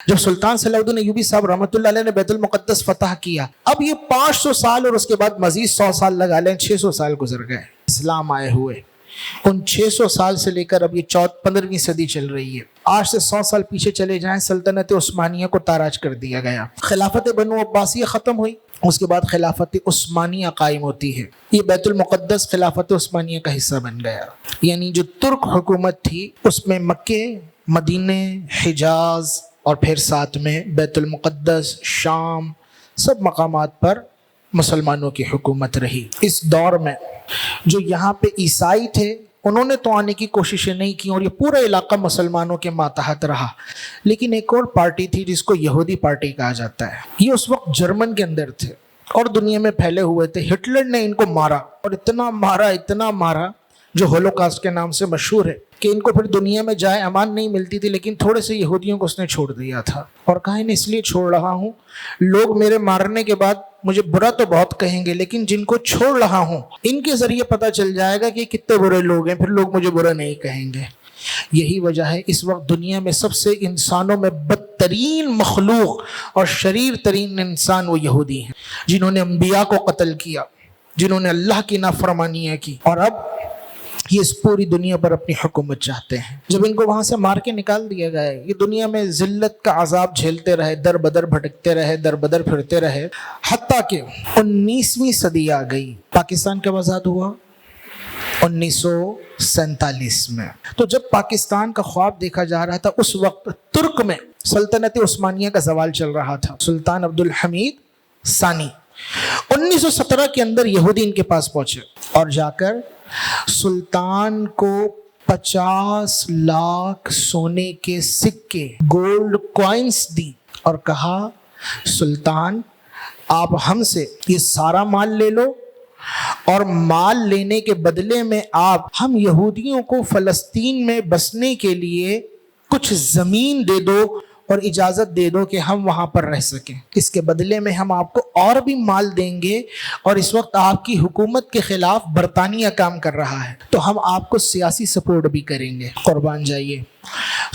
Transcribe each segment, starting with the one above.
جب سلطان صلاح الدین ایوبی صاحب رحمۃ اللہ علیہ نے بیت المقدس فتح کیا، اب یہ 500 سال اور اس کے بعد مزید 100 سال لگا لیں، 600 سال گزر گئے اسلام آئے ہوئے۔ ان 600 سال سے لے کر اب یہ 15ویں صدی چل رہی ہے۔ آج سے 100 سال پیچھے چلے جائیں، سلطنت عثمانیہ کو تاراج کر دیا گیا، خلافت بنو عباسیہ ختم ہوئی، اس کے بعد خلافت عثمانیہ قائم ہوتی ہے۔ یہ بیت المقدس خلافت عثمانیہ کا حصہ بن گیا، یعنی جو ترک حکومت تھی اس میں مکے، مدینے، حجاز اور پھر ساتھ میں بیت المقدس، شام، سب مقامات پر مسلمانوں کی حکومت رہی۔ اس دور میں جو یہاں پہ عیسائی تھے انہوں نے تو آنے کی کوششیں نہیں کی اور یہ پورا علاقہ مسلمانوں کے ماتحت رہا، لیکن ایک اور پارٹی تھی جس کو یہودی پارٹی کہا جاتا ہے۔ یہ اس وقت جرمن کے اندر تھے اور دنیا میں پھیلے ہوئے تھے۔ ہٹلر نے ان کو مارا اور اتنا مارا جو ہولوکاسٹ کے نام سے مشہور ہے، کہ ان کو پھر دنیا میں جائے امان نہیں ملتی تھی، لیکن تھوڑے سے یہودیوں کو اس نے چھوڑ دیا تھا اور کہا انہیں اس لیے چھوڑ رہا ہوں، لوگ میرے مارنے کے بعد مجھے برا تو بہت کہیں گے، لیکن جن کو چھوڑ رہا ہوں ان کے ذریعے پتہ چل جائے گا کہ کتنے برے لوگ ہیں، پھر لوگ مجھے برا نہیں کہیں گے۔ یہی وجہ ہے اس وقت دنیا میں سب سے انسانوں میں بدترین مخلوق اور شریر ترین انسان وہ یہودی ہیں، جنہوں نے انبیاء کو قتل کیا، جنہوں نے اللہ کی نافرمانیاں کی، اور اب یہ اس پوری دنیا پر اپنی حکومت چاہتے ہیں۔ جب ان کو وہاں سے مار کے نکال دیا گیا، یہ دنیا میں ذلت کا عذاب جھیلتے رہے، در بدر بھٹکتے رہے، در بدر پھرتے رہے، حتیٰ کہ 19ویں صدی آ گئی۔ پاکستان کب آزاد ہوا؟ 1947 میں۔ تو جب پاکستان کا خواب دیکھا جا رہا تھا اس وقت ترک میں سلطنت عثمانیہ کا زوال چل رہا تھا۔ سلطان عبدالحمید ثانی 1917 کے اندر یہودی ان کے پاس پہنچے اور جا کر سلطان کو 50 لاکھ سونے کے سکے، گولڈ کوائنز دی اور کہا سلطان آپ ہم سے یہ سارا مال لے لو، اور مال لینے کے بدلے میں آپ ہم یہودیوں کو فلسطین میں بسنے کے لیے کچھ زمین دے دو اور اجازت دے دو کہ ہم وہاں پر رہ سکیں، اس کے بدلے میں ہم آپ کو اور بھی مال دیں گے، اور اس وقت آپ کی حکومت کے خلاف برطانیہ کام کر رہا ہے تو ہم آپ کو سیاسی سپورٹ بھی کریں گے، قربان جائیے۔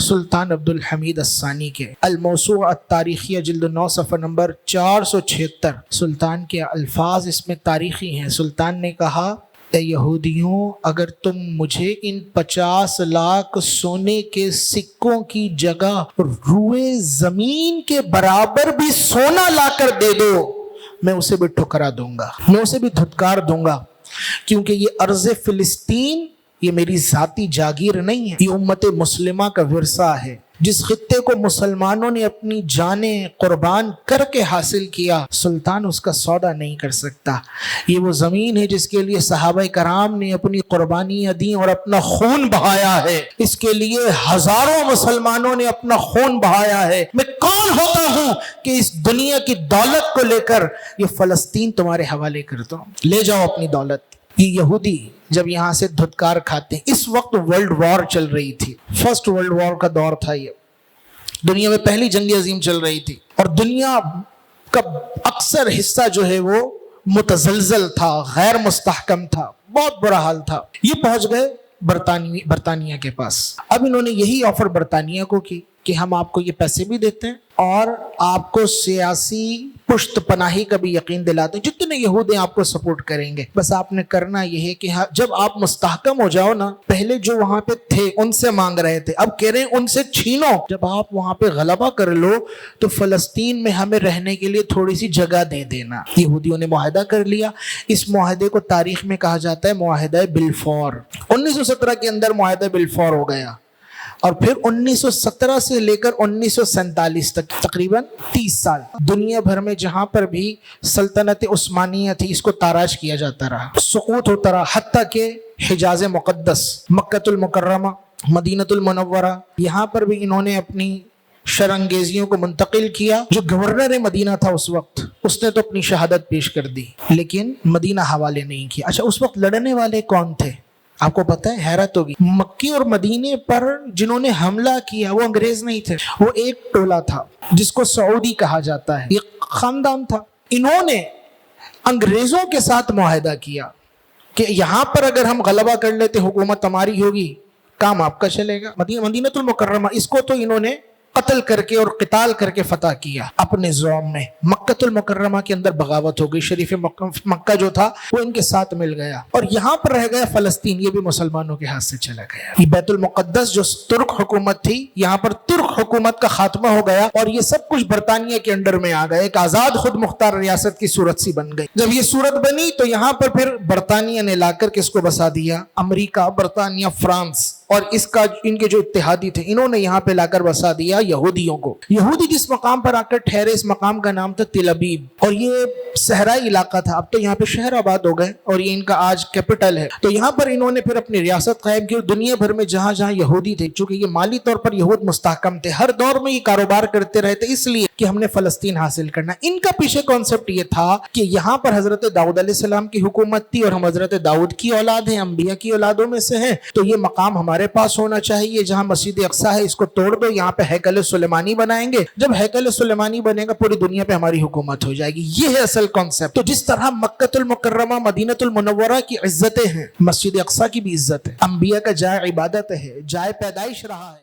سلطان عبدالحمید الثانی کے الموسوعہ التاریخیہ جلد 9 صفحہ نمبر 476 سلطان کے الفاظ اس میں تاریخی ہیں۔ سلطان نے کہا اے یہودیوں، اگر تم مجھے ان 50 لاکھ سونے کے سکوں کی جگہ روئے زمین کے برابر بھی سونا لا کر دے دو، میں اسے بھی ٹھکرا دوں گا، میں اسے بھی دھتکار دوں گا، کیونکہ یہ ارض فلسطین یہ میری ذاتی جاگیر نہیں ہے، یہ امت مسلمہ کا ورثہ ہے۔ جس خطے کو مسلمانوں نے اپنی جانیں قربان کر کے حاصل کیا، سلطان اس کا سودا نہیں کر سکتا۔ یہ وہ زمین ہے جس کے لیے صحابہ کرام نے اپنی قربانیاں دیں اور اپنا خون بہایا ہے، اس کے لیے ہزاروں مسلمانوں نے اپنا خون بہایا ہے۔ میں کون ہوتا ہوں کہ اس دنیا کی دولت کو لے کر یہ فلسطین تمہارے حوالے کرتا ہوں، لے جاؤ اپنی دولت۔ یہ یہودی جب یہاں سے دھتکار کھاتے ہیں، اس وقت ورلڈ وار چل رہی تھی، فرسٹ ورلڈ وار کا دور تھا، یہ دنیا میں پہلی جنگ عظیم چل رہی تھی، اور دنیا کا اکثر حصہ جو ہے وہ متزلزل تھا، غیر مستحکم تھا، بہت برا حال تھا۔ یہ پہنچ گئے برطانیہ کے پاس۔ اب انہوں نے یہی آفر برطانیہ کو کی کہ ہم آپ کو یہ پیسے بھی دیتے ہیں اور آپ کو سیاسی پشت پناہی کا بھی یقین دلاتے ہیں، جتنے یہودی آپ کو سپورٹ کریں گے، بس آپ نے کرنا یہ ہے کہ جب آپ مستحکم ہو جاؤ نا، پہلے جو وہاں پہ تھے ان سے مانگ رہے تھے، اب کہہ رہے ہیں ان سے چھینو، جب آپ وہاں پہ غلبہ کر لو تو فلسطین میں ہمیں رہنے کے لیے تھوڑی سی جگہ دے دینا۔ یہودیوں نے معاہدہ کر لیا۔ اس معاہدے کو تاریخ میں کہا جاتا ہے معاہدہ بلفور۔ 1917 کے اندر معاہدہ بلفور ہو گیا، اور پھر 1917 سے لے کر 1947 تک تقریباً 30 سال دنیا بھر میں جہاں پر بھی سلطنت عثمانیہ تھی اس کو تاراج کیا جاتا رہا، سقوط ہوتا رہا، حتیٰ کہ حجاز مقدس، مکۃ المکرمہ، مدینہ المنورہ، یہاں پر بھی انہوں نے اپنی شرانگیزیوں کو منتقل کیا۔ جو گورنر مدینہ تھا اس وقت، اس نے تو اپنی شہادت پیش کر دی لیکن مدینہ حوالے نہیں کیا۔ اچھا، اس وقت لڑنے والے کون تھے آپ کو پتہ ہے؟ حیرت ہوگی، مکے اور مدینے پر جنہوں نے حملہ کیا وہ انگریز نہیں تھے، وہ ایک ٹولہ تھا جس کو سعودی کہا جاتا ہے، یہ خاندان تھا۔ انہوں نے انگریزوں کے ساتھ معاہدہ کیا کہ یہاں پر اگر ہم غلبہ کر لیتے حکومت ہماری ہوگی، کام آپ کا چلے گا۔ مدینہ المکرمہ اس کو تو انہوں نے قتل کر کے اور قتال کر کے فتح کیا اپنے زوم میں. مکۃ المکرمہ کے اندر بغاوت ہو گئی, شریف مکہ جو تھا وہ ان کے ساتھ مل گیا, اور یہاں پر رہ گیا فلسطین, یہ بھی مسلمانوں کے ہاتھ سے چلا گیا. یہ بیت المقدس جو ترک حکومت تھی, یہاں پر ترک حکومت کا خاتمہ ہو گیا, اور یہ سب کچھ برطانیہ کے انڈر میں آ گئے, ایک آزاد خود مختار ریاست کی صورت سی بن گئی. جب یہ صورت بنی تو یہاں پر پھر برطانیہ نے لا کر کس کو بسا دیا, امریکہ, برطانیہ, فرانس, اور اس کا ان کے جو اتحادی تھے انہوں نے یہاں پہ لا کر بسا دیا یہودیوں کو. یہودی جس مقام پر آ کر ٹھہرے, اس مقام کا نام تھا تل ابیب, اور یہ صحرائی علاقہ تھا. اب تو یہاں پہ شہر آباد ہو گئے اور یہ ان کا آج کیپٹل ہے. تو یہاں پر انہوں نے پھر اپنی ریاست قائم کی, اور دنیا بھر میں جہاں جہاں یہودی تھے, چونکہ یہ مالی طور پر یہود مستحکم تھے, ہر دور میں یہ کاروبار کرتے رہے تھے, اس لیے کہ ہم نے فلسطین حاصل کرنا. ان کا پیچھے کانسیپٹ یہ تھا کہ یہاں پر حضرت داؤد علیہ السلام کی حکومت تھی, اور ہم حضرت داؤد کی اولاد ہیں, انبیاء کی اولادوں میں سے ہیں, تو یہ مقام ہمارے پاس ہونا چاہیے. جہاں مسجد اقصیٰ ہے اس کو توڑ دو, یہاں پہ ہیکل سلیمانی بنائیں گے, جب ہیکل سلیمانی بنے گا پوری دنیا پہ ہماری حکومت ہو جائے گی. یہ ہے اصل کانسیپٹ. تو جس طرح مکۃ المکرمہ, مدینہ المنورہ کی عزتیں ہیں, مسجد اقصیٰ کی بھی عزت ہے, انبیاء کا جائے عبادت ہے, جائے پیدائش رہا ہے.